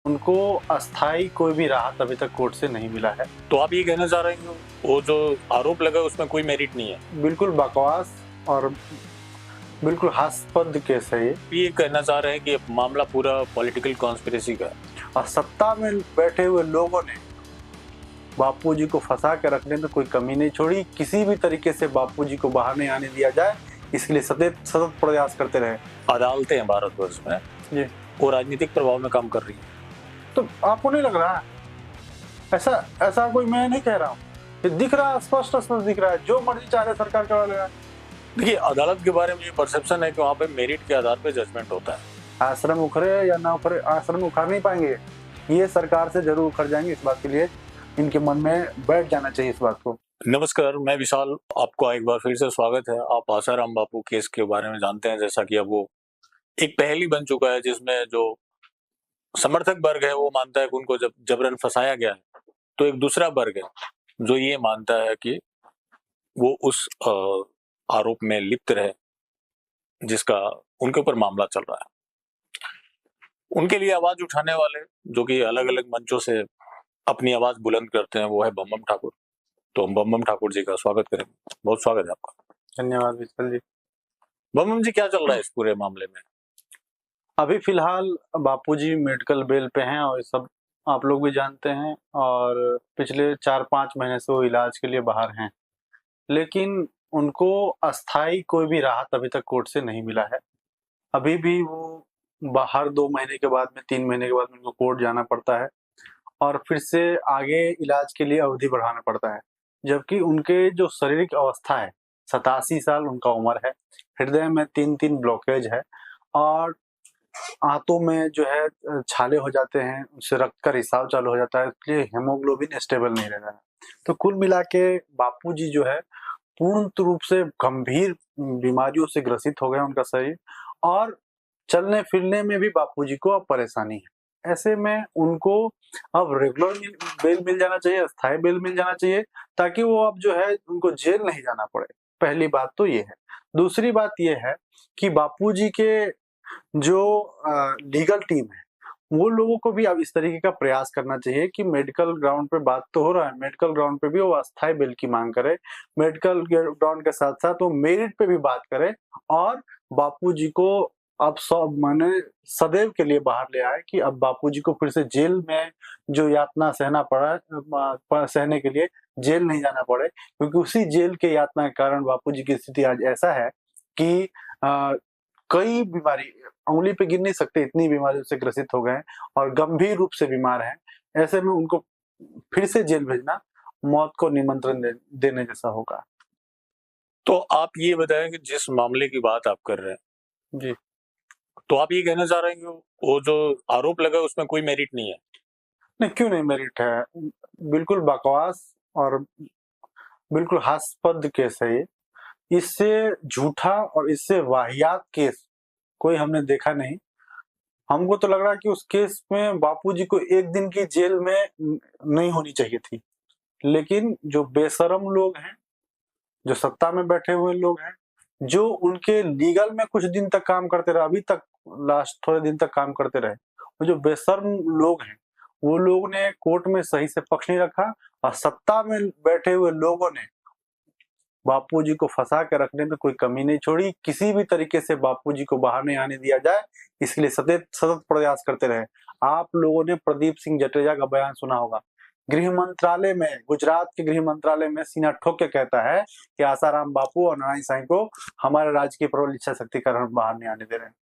उनको अस्थायी कोई भी राहत अभी तक कोर्ट से नहीं मिला है। तो आप ये कहना चाह रहे हैं कि वो जो आरोप लगा उसमें कोई मेरिट नहीं है? बिल्कुल बकवास और बिल्कुल हास्यास्पद केस है ये कहना चाह रहे हैं कि मामला पूरा पॉलिटिकल कॉन्स्पिरेसी का है। और सत्ता में बैठे हुए लोगों ने बापूजी को फंसा के रखने में कोई कमी नहीं छोड़ी। किसी भी तरीके से बापूजी को बाहर नहीं आने दिया जाए, इसके लिए सतत प्रयास करते रहे। अदालतें हैं भारतवर्ष में जी, वो राजनीतिक प्रभाव में काम कर रही है। तो आपको नहीं लग रहा है? ऐसा कोई मैं नहीं कह रहा हूँ, ये दिख रहा है, स्पष्ट दिख रहा है। जो मर्जी चाह रहे सरकार करवा लेगा। देखिए, अदालत के बारे में ये परसेप्शन है कि वहाँ पे मेरिट के आधार पे जजमेंट होता है। आश्रम उखड़े या ना उखड़े, आश्रम उखाड़ नहीं पाएंगे, ये सरकार से जरूर उखड़ जाएंगे। इस बात के लिए इनके मन में बैठ जाना चाहिए इस बात को। नमस्कार, मैं विशाल, आपको एक बार फिर से स्वागत है। आप आसाराम बापू केस के बारे में जानते हैं, जैसा कि अब वो एक पहेली बन चुका है, जिसमें जो समर्थक वर्ग है वो मानता है कि उनको जब जबरन फंसाया गया है, तो एक दूसरा वर्ग है जो ये मानता है कि वो उस आरोप में लिप्त रहे जिसका उनके ऊपर मामला चल रहा है। उनके लिए आवाज उठाने वाले, जो कि अलग अलग मंचों से अपनी आवाज बुलंद करते हैं, वो है बम ठाकुर। तो हम बम ठाकुर जी का स्वागत करेंगे। बहुत स्वागत है आपका। धन्यवाद विशाल जी। बम जी, क्या चल रहा है इस पूरे मामले में? अभी फिलहाल बापूजी मेडिकल बेल पे हैं और सब आप लोग भी जानते हैं, और पिछले 4-5 महीने से वो इलाज के लिए बाहर हैं। लेकिन उनको अस्थायी कोई भी राहत अभी तक कोर्ट से नहीं मिला है। अभी भी वो बाहर 2 महीने के बाद में, 3 महीने के बाद में उनको कोर्ट जाना पड़ता है और फिर से आगे इलाज के लिए अवधि बढ़ाना पड़ता है। जबकि उनके जो शारीरिक अवस्था है, 87 साल उनका उम्र है, हृदय में 3-3 ब्लॉकेज है और आंतों में जो है छाले हो जाते हैं, उससे रक्त का रिसाव चालू हो जाता है, इसलिए हेमोग्लोबिन स्टेबल नहीं रह रहा है। तो कुल मिला के बापूजी जो है पूर्ण रूप से गंभीर बीमारियों से ग्रसित हो गए उनका शरीर, और चलने फिरने में भी बापूजी को अब परेशानी है। ऐसे में उनको अब रेगुलर बेल मिल जाना चाहिए, अस्थायी बेल मिल जाना चाहिए, ताकि वो अब जो है उनको जेल नहीं जाना पड़े। पहली बात तो ये है। दूसरी बात ये है कि बापूजी के जो लीगल टीम है, वो लोगों को भी अब इस तरीके का प्रयास करना चाहिए कि मेडिकल ग्राउंड पे बात तो हो रहा है, मेडिकल ग्राउंड पे भी वो अस्थायी बेल की मांग करे। मेडिकल ग्राउंड के साथ साथ वो मेरिट पे भी बात करे और बापूजी को अब सब माने सदैव के लिए बाहर ले आए, कि अब बापूजी को फिर से जेल में जो यातना सहना पड़ा, सहने के लिए जेल नहीं जाना पड़े, क्योंकि उसी जेल के यातना के कारण बापूजी की स्थिति आज ऐसा है कि कई बीमारी उंगली पे गिन नहीं सकते, इतनी बीमारियों से ग्रसित हो गए हैं और गंभीर रूप से बीमार हैं। ऐसे में उनको फिर से जेल भेजना मौत को निमंत्रण देने जैसा होगा। तो आप ये बताएं कि जिस मामले की बात आप कर रहे हैं, जी, तो आप ये कहना चाह रहे हैं कि वो जो आरोप लगा उसमें कोई मेरिट नहीं है? नहीं, क्यों नहीं मेरिट है? बिल्कुल बकवास और बिल्कुल हास्यास्पद केस है ये। इससे झूठा और इससे वाहियात केस कोई हमने देखा नहीं। हमको तो लग रहा है कि उस केस में बापूजी को 1 दिन की जेल में नहीं होनी चाहिए थी। लेकिन जो बेशर्म लोग हैं, जो सत्ता में बैठे हुए लोग हैं, जो उनके लीगल में कुछ दिन तक काम करते रहे, अभी तक लास्ट थोड़े दिन तक काम करते रहे, वो जो बेशर्म लोग हैं, वो लोग ने कोर्ट में सही से पक्ष नहीं रखा और सत्ता में बैठे हुए लोगों ने बापूजी को फंसा के रखने में कोई कमी नहीं छोड़ी। किसी भी तरीके से बापूजी को बाहर नहीं आने दिया जाए, इसके लिए सतत प्रयास करते रहे। आप लोगों ने प्रदीप सिंह जडेजा का बयान सुना होगा। गृह मंत्रालय में, गुजरात के गृह मंत्रालय में सीना ठोक के कहता है कि आसाराम बापू और नारायण साईं को हमारे राज्य की प्रबल इच्छा शक्ति कारण बाहर नहीं आने दे रहे हैं।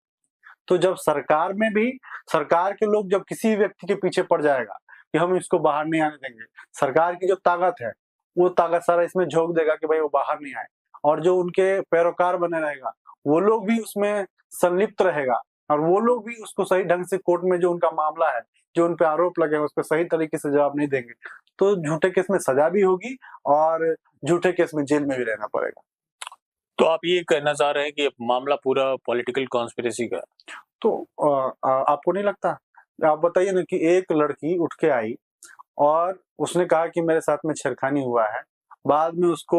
तो जब सरकार में भी, सरकार के लोग जब किसी व्यक्ति के पीछे पड़ जाएगा कि हम इसको बाहर नहीं आने देंगे, सरकार की जो ताकत है वो ताकत सारा इसमें झोंक देगा कि भाई वो बाहर नहीं आए, और जो उनके पैरोकार बने रहेगा वो लोग भी उसमें संलिप्त रहेगा और वो लोग भी उसको सही ढंग से कोर्ट में जो उनका मामला है, जो उन पे आरोप लगे हैं, उस पर सही तरीके से जवाब नहीं देंगे, तो झूठे केस में सजा भी होगी और झूठे केस में जेल में भी रहना पड़ेगा। तो आप ये कहना चाह रहे हैं कि मामला पूरा पॉलिटिकल कॉन्स्पिरेसी का है? तो आपको नहीं लगता? आप बताइए ना कि एक लड़की उठ के आई और उसने कहा कि मेरे साथ में छेड़खानी हुआ है, बाद में उसको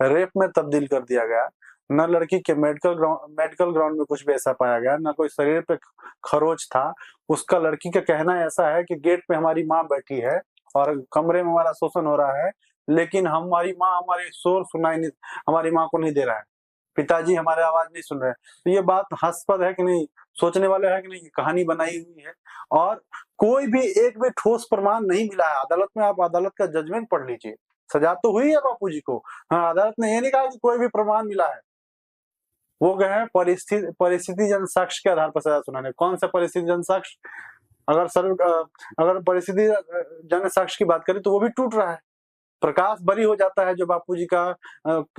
रेप में तब्दील कर दिया गया, न लड़की के मेडिकल ग्राउंड में कुछ भी ऐसा पाया गया, न कोई शरीर पे खरोच था। उसका लड़की का कहना ऐसा है कि गेट पे हमारी माँ बैठी है और कमरे में हमारा शोषण हो रहा है, लेकिन हमारी माँ हमारे शोर सुनाई नहीं, हमारी माँ को नहीं दे रहा है, पिताजी हमारे आवाज नहीं सुन रहे हैं। तो ये बात हास्यास्पद है कि नहीं, सोचने वाले है कि नहीं, कहानी बनाई हुई है और कोई भी एक भी ठोस प्रमाण नहीं मिला है। अदालत में आप अदालत का जजमेंट पढ़ लीजिए, सजा तो हुई है बापूजी को। हाँ, अदालत ने ये नहीं कहा कि कोई भी प्रमाण मिला है। वो गए हैं परिस्थिति जन साक्ष्य के आधार पर सजा सुनाने। कौन सा परिस्थिति जन साक्ष्य? अगर परिस्थिति जन साक्ष्य की बात करें तो वो भी टूट रहा है। प्रकाश बरी हो जाता है, जो बापूजी का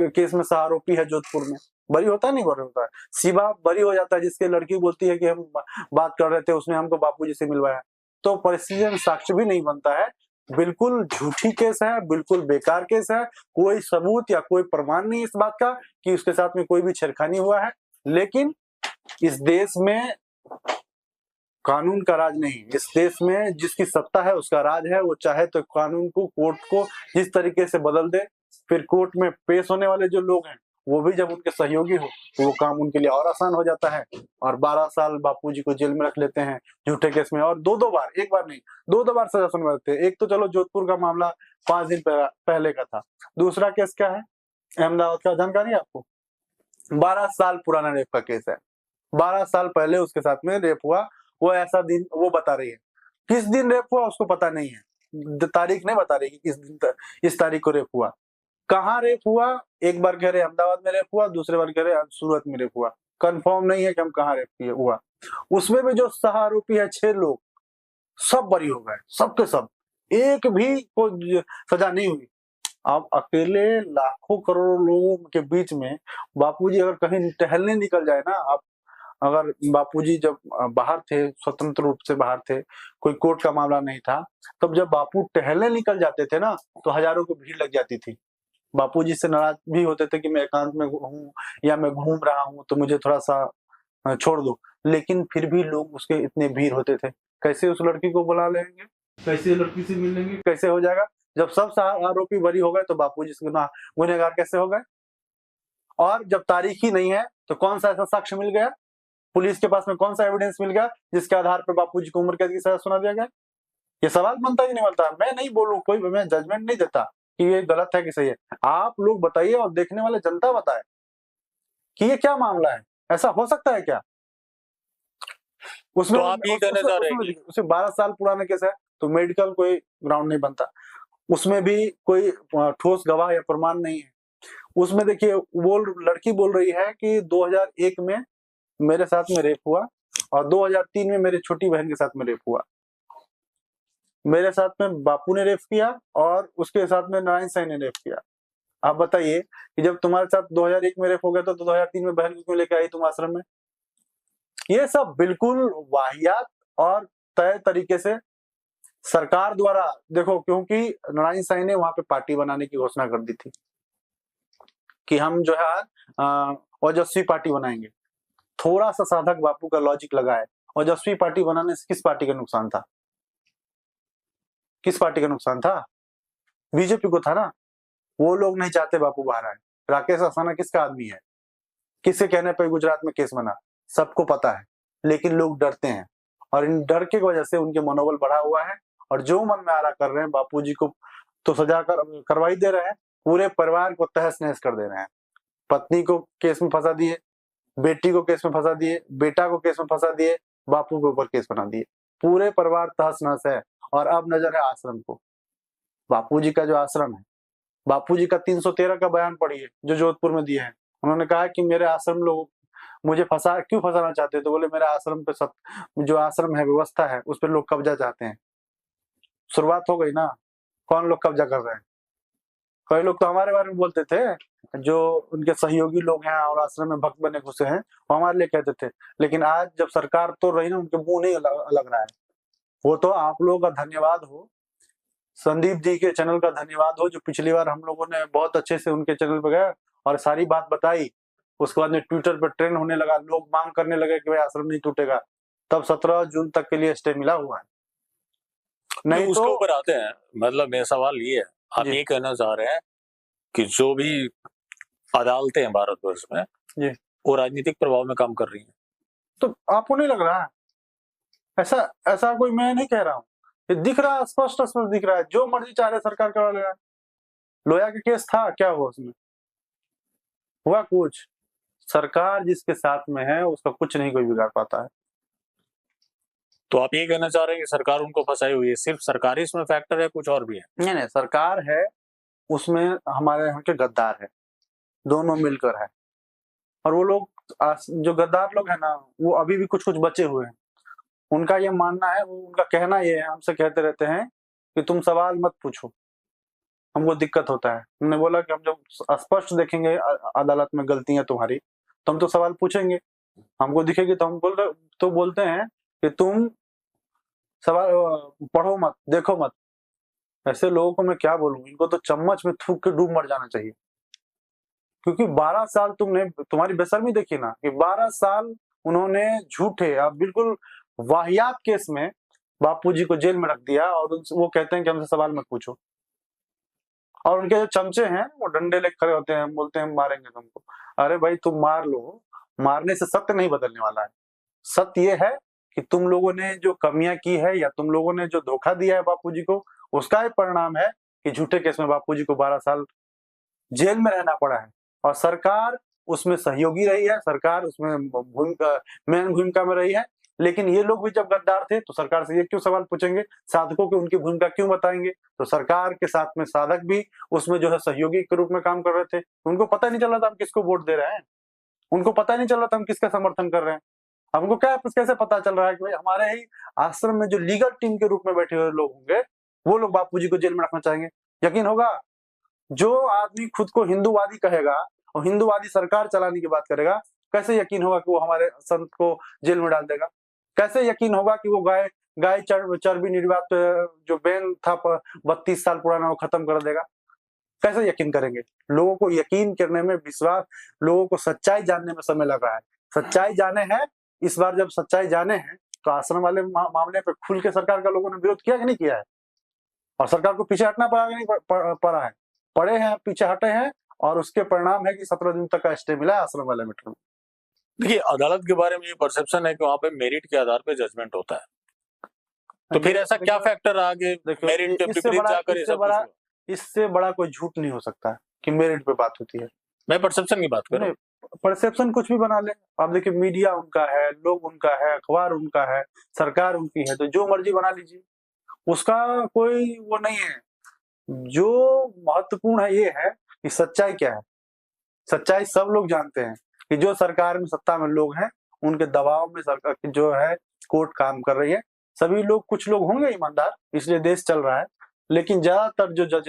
केस में आरोपी है जोधपुर में, बरी होता है, नहीं बरी होता है। शिवा बरी हो जाता है, जिसके लड़की बोलती है कि हम बात कर रहे थे, उसने हमको बापूजी से मिलवाया। तो परिस्थिति साक्ष्य भी नहीं बनता है। बिल्कुल झूठी केस है, बिल्कुल बेकार केस है। कोई सबूत या कोई प्रमाण नहीं इस बात का कि उसके साथ में कोई भी छेड़खानी हुआ है। लेकिन इस देश में कानून का राज नहीं, इस देश में जिसकी सत्ता है उसका राज है। वो चाहे तो कानून को, कोर्ट को जिस तरीके से बदल दे, फिर कोर्ट में पेश होने वाले जो लोग हैं वो भी जब उनके सहयोगी हो तो वो काम उनके लिए और आसान हो जाता है। और 12 साल बापूजी को जेल में रख लेते हैं झूठे केस में, और दो बार, एक बार नहीं, दो बार सजा सुनवाते हैं। एक तो चलो जोधपुर का मामला 5 दिन पहले का था। दूसरा केस क्या है अहमदाबाद का, जानकारी है आपको? 12 साल पुराना रेप का केस है। 12 साल पहले उसके साथ में रेप हुआ। वो ऐसा दिन वो बता रही है, किस दिन रेप हुआ उसको पता नहीं है, तारीख नहीं बता रही कि किस दिन, इस तारीख को रेप हुआ। कहाँ रेप हुआ? एक बार कह रहे अहमदाबाद में रेप हुआ, दूसरे बार कह रहे सूरत में रेप हुआ। कंफर्म नहीं है कि हम कहाँ रेप हुआ। उसमें भी जो सह आरोपी है 6 लोग, सब बरी हो गए, सबके सब, एक भी को सजा नहीं हुई। अब अकेले लाखों करोड़ों लोगों के बीच में बापूजी अगर कहीं टहलने निकल जाए ना, आप अगर बापूजी जब बाहर थे, स्वतंत्र रूप से बाहर थे, कोई कोर्ट का मामला नहीं था, तब जब बापू टहलने निकल जाते थे ना तो हजारों की भीड़ लग जाती थी। बापूजी से नाराज भी होते थे कि मैं एकांत में हूँ या मैं घूम रहा हूँ तो मुझे थोड़ा सा छोड़ दो, लेकिन फिर भी लोग उसके इतने भीड़ होते थे। कैसे उस लड़की को बुला लेंगे, कैसे लड़की से मिल लेंगे, कैसे हो जाएगा? जब सब आरोपी बरी हो गए तो बापूजी से गुनहगार कैसे हो गए? और जब तारीख ही नहीं है तो कौन सा ऐसा साक्ष्य मिल गया, पुलिस के पास में कौन सा एविडेंस मिल गया जिसके आधार पर बापूजी को उम्र कैद की सजा सुना दिया गया? ये सवाल बनता ही नहीं बनता। मैं नहीं बोलूं, कोई मैं जजमेंट नहीं देता कि ये गलत है कि सही है। आप लोग बताइए और देखने वाले जनता बताए कि ये क्या मामला है, ऐसा हो सकता है क्या? उसमें तो आप ये कहना चाह रहे हैं उसमें 12 साल पुराना केस है तो मेडिकल कोई ग्राउंड नहीं बनता। उसमें भी कोई ठोस गवाह या प्रमाण नहीं है। उसमें देखिए वो लड़की बोल रही है कि 2001 में मेरे साथ में रेप हुआ और 2003 में मेरी छोटी बहन के साथ में रेप हुआ। मेरे साथ में बापू ने रेप किया और उसके साथ में नारायण साईं ने रेप किया। आप बताइए कि जब तुम्हारे साथ 2001 में रेप हो गया तो 2003 में बहन को क्यों लेके आई तुम आश्रम में? ये सब बिल्कुल वाहियात और तय तरीके से सरकार द्वारा, देखो क्योंकि नारायण साईं ने वहां पे पार्टी बनाने की घोषणा कर दी थी कि हम जो है ओजस्वी पार्टी बनाएंगे। थोड़ा सा साधक बापू का लॉजिक लगा है, ओजस्वी पार्टी बनाने से किस पार्टी का नुकसान था? किस पार्टी का नुकसान था? बीजेपी को था ना। वो लोग नहीं चाहते बापू बाहर आए। राकेश अस्थाना किसका आदमी है? किसके कहने पर गुजरात में केस बना? सबको पता है, लेकिन लोग डरते हैं और इन डर के वजह से उनके मनोबल बढ़ा हुआ है और जो मन में आ रहा कर रहे हैं। बापूजी को तो सजा करवाई दे रहे हैं, पूरे परिवार को तहस नहस कर दे रहे हैं। पत्नी को केस में फंसा दिए, बेटी को केस में फंसा दिए, बेटा को केस में फंसा दिए, बापू के ऊपर केस बना दिए। पूरे परिवार तहस नहस है। और अब नजर है आश्रम को। बापूजी का जो आश्रम है, बापूजी का 313 का बयान पढ़िए जो जोधपुर में दिए हैं। उन्होंने कहा कि मेरे आश्रम लोग मुझे क्यों फंसाना चाहते हैं? तो बोले मेरे आश्रम पे जो आश्रम है, व्यवस्था है, उस पर लोग कब्जा चाहते हैं। शुरुआत हो गई ना। कौन लोग कब्जा कर रहे हैं? कई लोग तो हमारे बारे में बोलते थे, जो उनके सहयोगी लोग हैं और आश्रम में भक्त बने घुसे हैं, वो हमारे लिए कहते थे। लेकिन आज जब सरकार तो रही ना, उनके मुंह नहीं लग रहा है। वो तो आप लोगों का धन्यवाद हो, संदीप जी के चैनल का धन्यवाद हो, जो पिछली बार हम लोगों ने बहुत अच्छे से उनके चैनल पर गए और सारी बात बताई। उसके बाद में ट्विटर पर ट्रेंड होने लगा, लोग मांग करने लगे कि भाई आश्रम नहीं टूटेगा। तब 17 जून तक के लिए स्टे मिला हुआ है। नहीं उसके तो ऊपर आते हैं। मतलब मेरा सवाल ये है, आप ये कहना चाह रहे हैं कि जो भी अदालतें हैं भारतवर्ष में, जी। वो राजनीतिक प्रभाव में काम कर रही हैं। तो आपको नहीं लग रहा है ऐसा? ऐसा कोई मैं नहीं कह रहा हूँ, ये दिख रहा है, स्पष्ट स्पष्ट दिख रहा है। जो मर्जी चाह रहे सरकार करवा ले रहा है। लोया का केस था, क्या हुआ उसमें? हुआ कुछ? सरकार जिसके साथ में है उसका कुछ नहीं कोई बिगाड़ पाता है। तो आप ये कहना चाह रहे हैं कि सरकार उनको फंसाई हुई है, सिर्फ सरकारी इसमें फैक्टर है, कुछ और भी है? नहीं, सरकार है, उसमें हमारे यहाँ के गद्दार है, दोनों मिलकर है। और वो लोग जो गद्दार लोग हैं ना, वो अभी भी कुछ कुछ बचे हुए हैं। उनका ये मानना है, उनका कहना ये है, हमसे कहते रहते हैं कि तुम सवाल मत पूछो, हमको दिक्कत होता है। हमने बोला कि हम जब स्पष्ट देखेंगे अदालत में गलतियां तुम्हारी, तो हम तो सवाल पूछेंगे, हमको दिखेगी तो हम बोलते हैं कि तुम सवाल पढ़ो मत, देखो मत। ऐसे लोगों को मैं क्या बोलूं, इनको तो चम्मच में थूक के डूब मर जाना चाहिए। क्योंकि 12 साल तुम्हारी बेशर्मी देखी ना, कि 12 साल उन्होंने झूठे, अब बिल्कुल वाहियात केस में बापूजी को जेल में रख दिया, और वो कहते हैं कि हमसे सवाल मत पूछो। और उनके जो चमचे हैं वो डंडे लेकर खड़े होते हैं, बोलते हैं मारेंगे तुमको। अरे भाई तुम मार लो, मारने से सत्य नहीं बदलने वाला है। सत्य ये है कि तुम लोगों ने जो कमियां की है, या तुम लोगों ने जो धोखा दिया है बापूजी को, उसका ही परिणाम है कि झूठे केस में बापूजी को 12 साल जेल में रहना पड़ा है। और सरकार उसमें सहयोगी रही है, सरकार उसमें मेन भूमिका में रही है। लेकिन ये लोग भी जब गद्दार थे तो सरकार से ये क्यों सवाल पूछेंगे, साधकों की उनकी भूमिका क्यों बताएंगे? तो सरकार के साथ में साधक भी उसमें जो है सहयोगी के रूप में काम कर रहे थे। उनको पता नहीं चल रहा था हम किसको वोट दे रहे हैं, उनको पता नहीं चल रहा था हम किसका समर्थन कर रहे हैं। हमको क्या कैसे पता चल रहा है कि भाई हमारे ही आश्रम में जो लीगल टीम के रूप में बैठे हुए लोग होंगे, वो लोग बापूजी को जेल में रखना चाहेंगे? यकीन होगा? जो आदमी खुद को हिंदूवादी कहेगा और हिंदूवादी सरकार चलाने की बात करेगा, कैसे यकीन होगा कि वो हमारे संत को जेल में डाल देगा? कैसे यकीन होगा कि वो गाय चर्बी निर्यात पे जो बैन था 32 साल पुराना, वो खत्म कर देगा? कैसे यकीन करेंगे? लोगों को यकीन करने में, विश्वास, लोगों को सच्चाई जानने में समय लग रहा है। सच्चाई जाने हैं, इस बार जब सच्चाई जाने हैं तो आश्रम वाले मामले पे खुल के सरकार का लोगों ने विरोध किया कि नहीं किया है? और सरकार को पीछे हटना पड़ा नहीं पड़ा है? पड़े हैं, पीछे हटे हैं, और उसके परिणाम है कि 17 दिन तक का स्टे मिला है आश्रम वाले मैटर में। देखिए, अदालत के बारे में ये परसेप्शन है कि वहां पे मेरिट के आधार पे जजमेंट होता है, तो फिर ऐसा क्या फैक्टर आ गए मेरिट के विपरीत जाकर ये सब कुछ हुआ? इससे बड़ा कोई झूठ नहीं हो सकता कि मेरिट पे बात होती है। मैं परसेप्शन की बात कर रहा हूँ। परसेप्शन कुछ भी बना ले आप, देखिए मीडिया उनका है, लोग उनका है, अखबार उनका है, सरकार उनकी है, तो जो मर्जी बना लीजिए, उसका कोई वो नहीं है। जो महत्वपूर्ण है ये है कि सच्चाई क्या है। सच्चाई सब लोग जानते हैं कि जो सरकार में सत्ता में लोग हैं, उनके दबाव में सरकार जो है कोर्ट काम कर रही है। सभी लोग, कुछ लोग होंगे ईमानदार, इसलिए देश चल रहा है, लेकिन ज्यादातर जो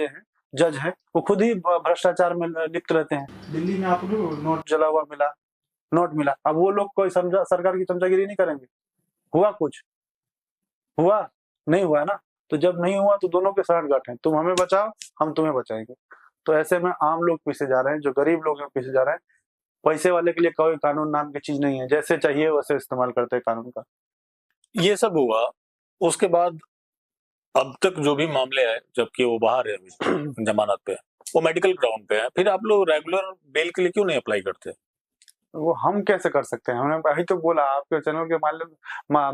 जज हैं वो खुद ही भ्रष्टाचार में लिप्त रहते हैं। दिल्ली में आपको नोट जला हुआ मिला, नोट मिला, अब वो लोग कोई सरकार की चमचागिरी नहीं करेंगे? हुआ कुछ? हुआ नहीं हुआ ना? तो जब नहीं हुआ तो दोनों के साठगांठ हैं, तुम हमें बचाओ, हम तुम्हें बचाएंगे। तो ऐसे में आम लोग पीछे जा रहे हैं, जो गरीब लोग हैं पीछे जा रहे हैं। पैसे वाले के लिए कोई कानून नाम की चीज नहीं है, जैसे चाहिए वैसे इस्तेमाल करते हैं कानून का। ये सब हुआ, उसके बाद अब तक जो भी मामले हैं, जबकि वो बाहर है अभी जमानत पे, वो मेडिकल ग्राउंड पे है, फिर आप लोग रेगुलर बेल के लिए क्यों नहीं अप्लाई करते? वो हम कैसे कर सकते हैं? हमने अभी तो बोला, आपके चैनल के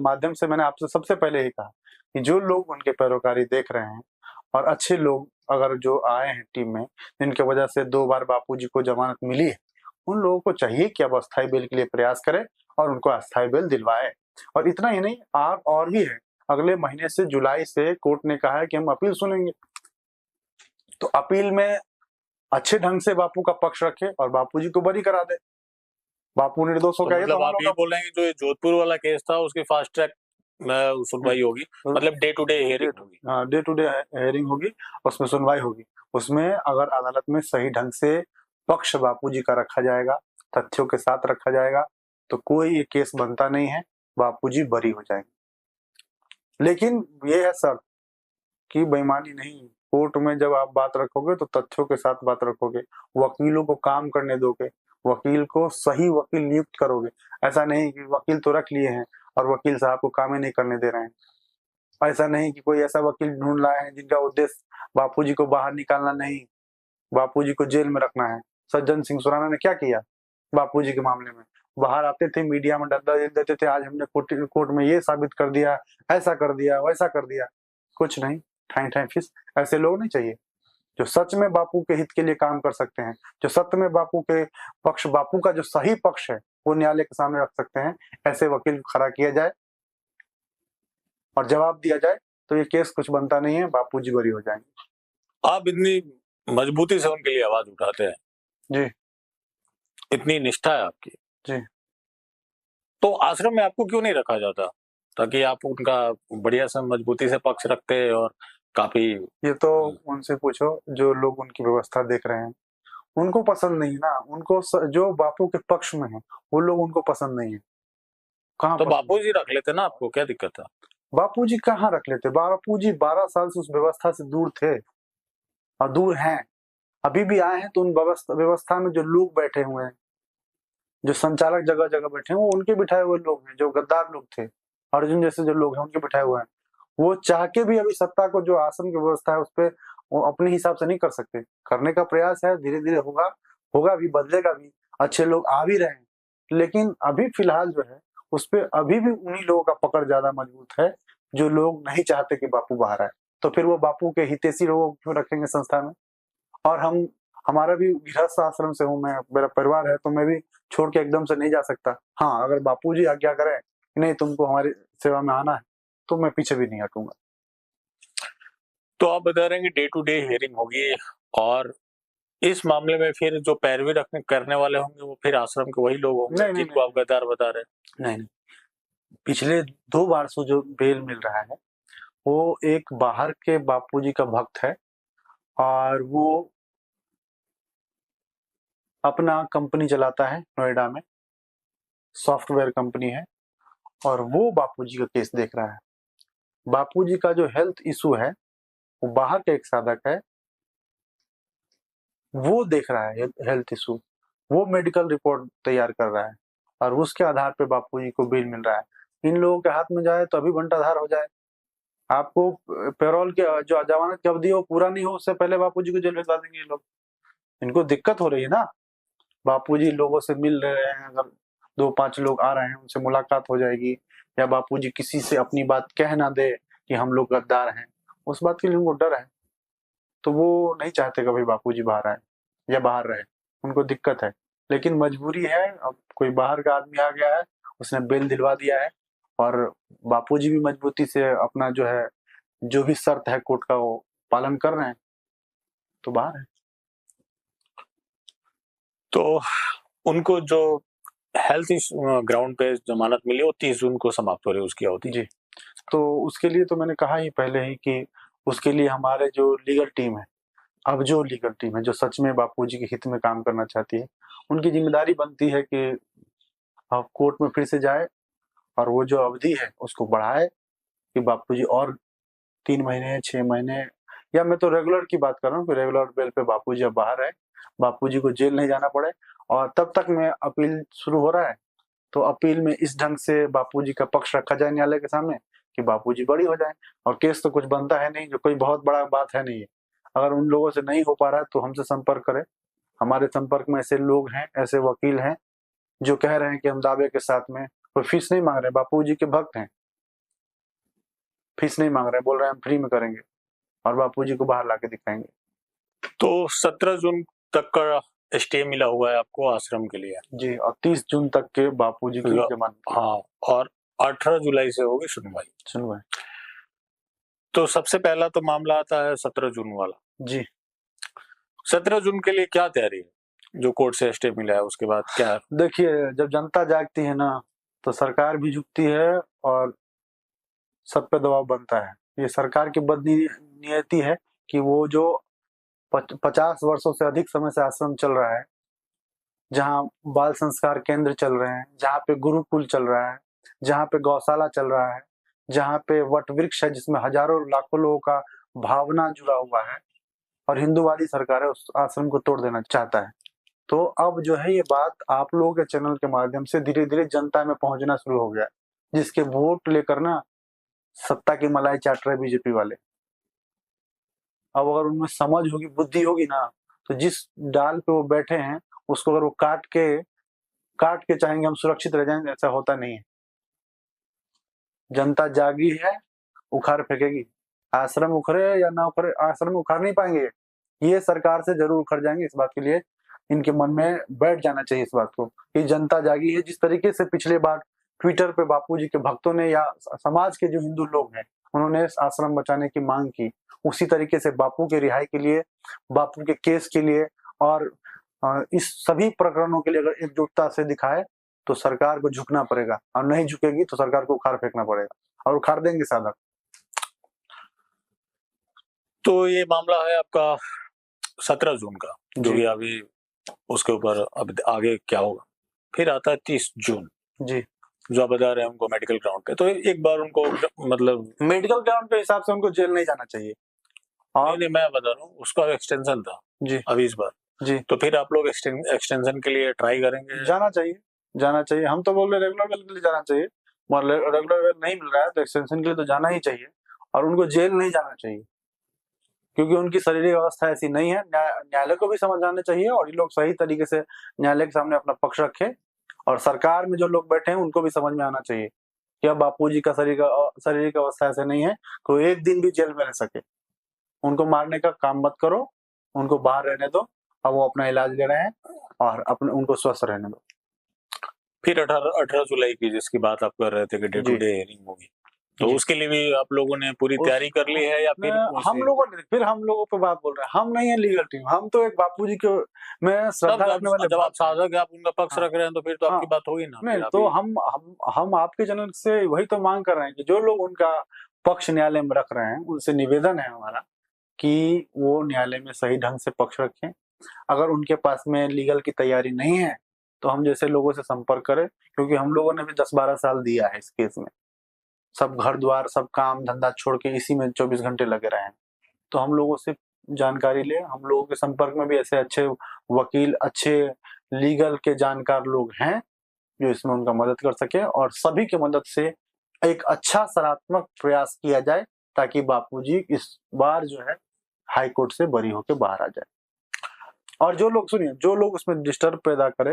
माध्यम से मैंने आपसे सबसे पहले ही कहा कि जो लोग उनके पैरोकारी देख रहे हैं, और अच्छे लोग अगर जो आए हैं टीम में, जिनकी वजह से 2 बार बापूजी को जमानत मिली है, उन लोगों को चाहिए कि अब अस्थायी बेल के लिए प्रयास करें और उनको अस्थायी बेल दिलवाए। और इतना ही नहीं, आप और भी है, अगले महीने से, जुलाई से कोर्ट ने कहा है कि हम अपील सुनेंगे। तो अपील में अच्छे ढंग से बापू का पक्ष रखे और बापूजी को बरी करा दे। बापू निर्दोष हो गए। मतलब आप ये बोल रहे हैं कि जो ये जोधपुर वाला केस था उसकी फास्ट ट्रैक में सुनवाई होगी, मतलब डे टू डे हियरिंग होगी? हाँ, डे टू डे हियरिंग होगी, उसमें सुनवाई होगी। उसमें अगर अदालत में सही ढंग से पक्ष बापूजी का रखा जाएगा, तथ्यों के साथ रखा जाएगा, तो कोई ये केस बनता नहीं है, बापूजी बरी हो जाएंगे। लेकिन ये है शर्त कि बेईमानी नहीं। कोर्ट में जब आप बात रखोगे तो तथ्यों के साथ बात रखोगे, वकीलों को काम करने दोगे, वकील को सही वकील नियुक्त करोगे। ऐसा नहीं कि वकील तो रख लिए हैं और वकील साहब को काम ही नहीं करने दे रहे हैं। ऐसा नहीं कि कोई ऐसा वकील ढूंढ लाए हैं जिनका उद्देश्य बापूजी को बाहर निकालना नहीं, बापूजी को जेल में रखना है। सज्जन सिंह सुराना ने क्या किया? बापूजी के मामले में। बाहर आते थे, मीडिया में डंडा दे देते थे, आज हमने कोर्ट में ये साबित कर दिया, ऐसा कर दिया, वैसा कर दिया। कुछ नहीं, ठाई ठाई फीस। ऐसे लोग नहीं चाहिए जो सच में बापू के हित के लिए काम कर सकते हैं, जो सत्य में बापू के पक्ष, बापू का जो सही पक्ष है वो न्यायालय के सामने रख सकते हैं। ऐसे वकील खड़ा किया जाए और जवाब दिया जाए तो ये केस कुछ बनता नहीं है, बापूजी बरी हो जाएंगे। आप इतनी मजबूती से उनके लिए आवाज उठाते हैं जी, इतनी निष्ठा है आपकी जी। तो आश्रम में आपको क्यों नहीं रखा जाता ताकि आप उनका बढ़िया से मजबूती से पक्ष रखते और काफी। ये तो उनसे पूछो जो लोग उनकी व्यवस्था देख रहे हैं, उनको पसंद नहीं ना, उनको जो बापू के पक्ष में है वो लोग उनको पसंद नहीं है। कहाँ तो पसंद है? बापूजी रख लेते ना, आपको क्या दिक्कत है? बापूजी कहाँ रख लेते? बापूजी 12 साल से उस व्यवस्था से दूर थे और दूर हैं। अभी भी आए हैं तो उन व्यवस्था में जो लोग बैठे हुए हैं, जो संचालक जगह जगह बैठे हैं, वो उनके बिठाए हुए लोग हैं, जो गद्दार लोग थे, अर्जुन जैसे जो लोग हैं उनके बिठाए हुए हैं। वो चाह के भी अभी सत्ता को, जो आश्रम की व्यवस्था है उस पर वो अपने हिसाब से नहीं कर सकते। करने का प्रयास है, धीरे धीरे होगा, होगा भी, बदलेगा भी, अच्छे लोग आ भी रहे हैं। लेकिन अभी फिलहाल जो है उस पर अभी भी उन्हीं लोगों का पकड़ ज्यादा मजबूत है जो लोग नहीं चाहते कि बापू बाहर आए। तो फिर वो बापू के हितैषी लोगों को क्यों रखेंगे संस्था में? और हमारा भी गृहस्थ आश्रम से हूँ मैं, मेरा परिवार है, तो मैं भी छोड़ के एकदम से नहीं जा सकता। हाँ, अगर बापूजी आज्ञा करें नहीं तुमको हमारी सेवा में आना है तो मैं पीछे भी नहीं हटूंगा। तो आप बता रहे हैं कि डे टू डे हियरिंग होगी और इस मामले में फिर जो पैरवी रखने करने वाले होंगे वो फिर आश्रम के वही लोग होंगे नहीं, जिनको आप गद्दार बता रहे हैं? नहीं, पिछले 2 बार से जो बेल मिल रहा है वो एक बाहर के बापूजी का भक्त है और वो अपना कंपनी चलाता है नोएडा में, सॉफ्टवेयर कंपनी है, और वो बापूजी का केस देख रहा है। बापूजी का जो हेल्थ इशू है वो बाहर का एक साधक है, वो देख रहा है हेल्थ इशू, वो मेडिकल रिपोर्ट तैयार कर रहा है और उसके आधार पे बापूजी को बेल मिल रहा है। इन लोगों के हाथ में जाए तो अभी बंटाधार हो जाए। आपको पेरोल के जो जमानत की अवधि हो पूरा नहीं हो उससे पहले बापूजी को जेल भिजवा देंगे ये लोग। इनको दिक्कत हो रही है ना, बापूजी लोगों से मिल रहे हैं, अगर 2-5 लोग आ रहे हैं उनसे मुलाकात हो जाएगी, या बापूजी किसी से अपनी बात कह ना दे कि हम लोग गद्दार हैं, उस बात के लिए उनको डर है। तो वो नहीं चाहते कभी बापूजी बाहर आए या बाहर रहे, उनको दिक्कत है। लेकिन मजबूरी है, अब कोई बाहर का आदमी आ गया है, उसने बेल दिलवा दिया है और बापूजी भी मजबूती से अपना जो है, जो भी शर्त है कोर्ट का वो पालन कर रहे हैं, तो बाहर है। तो उनको जो हेल्थ ग्राउंड पे जमानत मिली वो 30 जून को समाप्त हो रही है उसकी अवधि। जी, तो उसके लिए तो मैंने कहा ही पहले ही कि उसके लिए हमारे जो लीगल टीम है, अब जो लीगल टीम है जो सच में बापूजी के हित में काम करना चाहती है, उनकी जिम्मेदारी बनती है कि अब कोर्ट में फिर से जाए और वो जो अवधि है उसको बढ़ाए कि बापूजी और 3 महीने, 6 महीने, या मैं तो रेगुलर की बात कर रहा हूँ कि रेगुलर बेल पे बापूजी अब बाहर है, बापूजी को जेल नहीं जाना पड़े। और तब तक में अपील शुरू हो रहा है, तो अपील में इस ढंग से बापूजी का पक्ष रखा जाए न्यायालय के सामने कि बापूजी बरी हो जाए। और केस तो कुछ बनता है नहीं, जो कोई बहुत बड़ा बात है नहीं है। अगर उन लोगों से नहीं हो पा रहा है तो हमसे संपर्क करें। हमारे संपर्क में ऐसे लोग हैं, ऐसे वकील हैं जो कह रहे हैं कि हम दावे के साथ में, कोई फीस नहीं मांग रहे, बापूजी के भक्त हैं, फीस नहीं मांग रहे, बोल रहे हैं हम फ्री में करेंगे और बापूजी को बाहर लाके दिखाएंगे। तो 17 जून तक का स्टे मिला हुआ है आपको आश्रम के लिए? जी, और 30 जून तक के बापूजी की जमानत। हाँ, और 18 जुलाई से होगी सुनवाई। तो सबसे पहला तो मामला आता है 17 जून वाला। जी, 17 जून के लिए क्या तैयारी है? जो कोर्ट से स्टे मिला है उसके बाद क्या है? देखिए, जब जनता जागती है ना तो सरकार भी झुकती है और सब पे दबाव बनता है। ये सरकार की बदनीयती है कि वो जो 50 वर्षों से अधिक समय से आश्रम चल रहा है, जहाँ बाल संस्कार केंद्र चल रहे हैं, जहाँ पे गुरुकुल चल रहा है, जहाँ पे गौशाला चल रहा है, जहाँ पे वट वृक्ष है जिसमें हजारों लाखों लोगों का भावना जुड़ा हुआ है, और हिंदूवादी सरकार है उस आश्रम को तोड़ देना चाहता है। तो अब जो है ये बात आप लोगों के चैनल के माध्यम से धीरे धीरे जनता में पहुंचना शुरू हो गया, जिसके वोट लेकर ना सत्ता की मलाई चाट रहे बीजेपी वाले। अब अगर उनमें समझ होगी, बुद्धि होगी ना, तो जिस डाल पे वो बैठे हैं उसको अगर वो काट के काट के चाहेंगे हम सुरक्षित रह जाएंगे, ऐसा होता नहीं है। जनता जागी है, उखाड़ फेंकेगी। आश्रम उखड़े या ना उखड़े, आश्रम उखाड़ नहीं पाएंगे, ये सरकार से जरूर उखड़ जाएंगे। इस बात के लिए इनके मन में बैठ जाना चाहिए इस बात को कि जनता जागी है। जिस तरीके से पिछले बार ट्विटर पे बापूजी के भक्तों ने या समाज के जो हिंदू लोग हैं उन्होंने आश्रम बचाने की मांग की, उसी तरीके से बापू के रिहाई के लिए, बापू के केस के लिए और इस सभी प्रकरणों के लिए अगर एकजुटता से दिखाए तो सरकार को झुकना पड़ेगा, और नहीं झुकेगी तो सरकार को उखाड़ फेंकना पड़ेगा, और उखाड़ देंगे साधक। तो ये मामला है आपका 17 जून का, जो भी अभी उसके ऊपर अब आगे क्या होगा। फिर आता है 30 जून जी, जो आप बता रहे हैं उनको मेडिकल ग्राउंड पे, तो एक बार उनको मतलब मेडिकल ग्राउंड के हिसाब से उनको जेल नहीं जाना चाहिए। और नहीं, मैं बता रहा हूँ उसका एक्सटेंशन था जी अभी इस बार जी, तो फिर आप लोग एक्सटेंशन के लिए ट्राई करेंगे? जाना चाहिए, जाना चाहिए। हम तो बोल रहे रेगुलर बेल के लिए जाना चाहिए, मगर रेगुलर बेल नहीं मिल रहा है तो एक्सटेंशन के लिए तो जाना ही चाहिए, और उनको जेल नहीं जाना चाहिए क्योंकि उनकी शारीरिक अवस्था ऐसी नहीं है। न्यायालय को भी समझ आना चाहिए और ये लोग सही तरीके से न्यायालय के सामने अपना पक्ष रखें, और सरकार में जो लोग बैठे हैं उनको भी समझ में आना चाहिए कि अब बापूजी का शारीरिक अवस्था ऐसे नहीं है तो एक दिन भी जेल में रह सके। उनको मारने का काम मत करो, उनको बाहर रहने दो, अब वो अपना इलाज ले रहे हैं और अपने उनको स्वस्थ रहने दो। फिर 18 जुलाई की जिसकी बात आप कर रहे थे कि डे टू डे हियरिंग होगी, तो उसके लिए भी आप लोगों ने पूरी तैयारी कर ली है या फिर हम लोगों पे बात बोल रहे हैं? हम नहीं है लीगल टीम, हम तो एक बापूजी को में श्रद्धा रखने वाले। जब आप साधक है, आप उनका पक्ष रख रहे हैं तो फिर तो आपकी बात होगी ना। नहीं तो हम आपके चैनल से वही तो मांग कर रहे हैं कि जो लोग उनका पक्ष न्यायालय में रख रहे हैं उनसे निवेदन है हमारा कि वो न्यायालय में सही ढंग से पक्ष रखें। अगर उनके पास में लीगल की तैयारी नहीं है तो हम जैसे लोगों से संपर्क करें, क्योंकि हम लोगों ने भी 10-12 साल दिया है इस केस में। सब घर द्वार, सब काम धंधा छोड़ के इसी में 24 घंटे लगे रहे हैं, तो हम लोगों से जानकारी ले। हम लोगों के संपर्क में भी ऐसे अच्छे वकील, अच्छे लीगल के जानकार लोग हैं जो इसमें उनका मदद कर सके, और सभी की मदद से एक अच्छा सकारात्मक प्रयास किया जाए ताकि बापूजी इस बार जो है हाई कोर्ट से बरी होकर बाहर आ जाए। और जो लोग, सुनिए, जो लोग उसमें डिस्टर्ब पैदा करे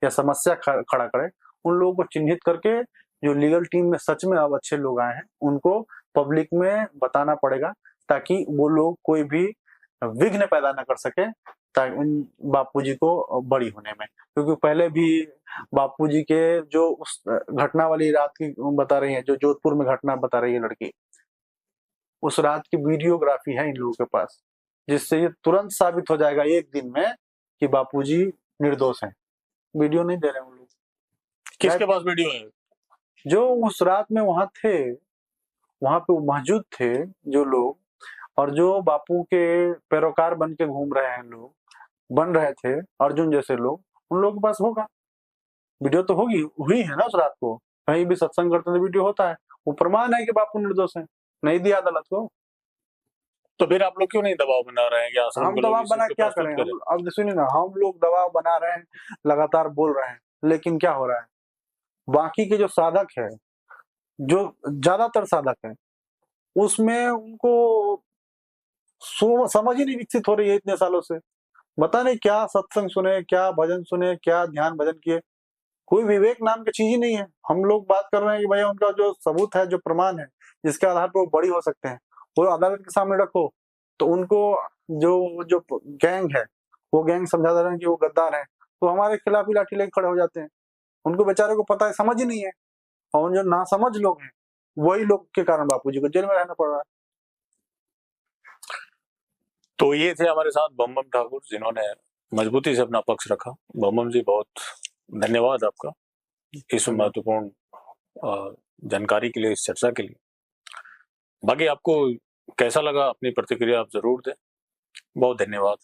या समस्या खड़ा करे, उन लोगों को चिन्हित करके जो लीगल टीम में सच में अब अच्छे लोग आए हैं उनको पब्लिक में बताना पड़ेगा ताकि वो लोग कोई भी विघ्न पैदा न कर सके ताकि उन बापूजी को बरी होने में। क्योंकि पहले भी बापूजी के जो उस घटना वाली रात की बता रही है, जो जोधपुर में घटना बता रही है लड़की, उस रात की वीडियोग्राफी है इन लोगों के पास, जिससे ये तुरंत साबित हो जाएगा एक दिन में कि बापूजी निर्दोष हैं। वीडियो नहीं दे रहे हैं वो लोग। किसके पास वीडियो है? जो उस रात में वहां थे, वहां पे मौजूद थे जो लोग, और जो बापू के पैरोकार बन के घूम रहे हैं लोग, बन रहे थे अर्जुन जैसे लोग, उन लोगों के पास होगा वीडियो। तो होगी, हुई है ना उस रात को, कहीं भी सत्संग करते तो वीडियो होता है, वो प्रमाण है कि बापू निर्दोष है। नहीं दिया अदालत को तो फिर आप लोग क्यों नहीं दबाव बना रहे हैं कि आश्रम हम दबाव बना क्या करें? अब सुनिए ना, हम लोग दबाव बना रहे हैं, लगातार बोल रहे हैं, लेकिन क्या हो रहा है, बाकी के जो साधक है, जो ज्यादातर साधक है, उसमें उनको समझ ही नहीं विकसित हो रही है इतने सालों से। पता नहीं क्या सत्संग सुने, क्या भजन सुने, क्या ध्यान भजन किए, कोई विवेक नाम की चीज ही नहीं है। हम लोग बात कर रहे हैं कि भैया उनका जो सबूत है, जो प्रमाण है, जिसके आधार पर वो बड़ी हो सकते हैं, वो अदालत के सामने रखो। तो उनको जो गैंग है, वो गैंग समझा दे रहे हैं कि वो गद्दार है, तो हमारे खिलाफ ही लाठी लेके खड़े हो जाते हैं। उनको बेचारे को पता है, समझ ही नहीं है, और जो नासमझ लोग हैं वही लोग के कारण बापूजी को जेल में रहना पड़ रहा है। तो ये थे हमारे साथ बम ठाकुर, जिन्होंने मजबूती से अपना पक्ष रखा। बम जी, बहुत धन्यवाद आपका इस महत्वपूर्ण जानकारी के लिए, इस चर्चा के लिए। बाकी आपको कैसा लगा अपनी प्रतिक्रिया आप जरूर दें। बहुत धन्यवाद।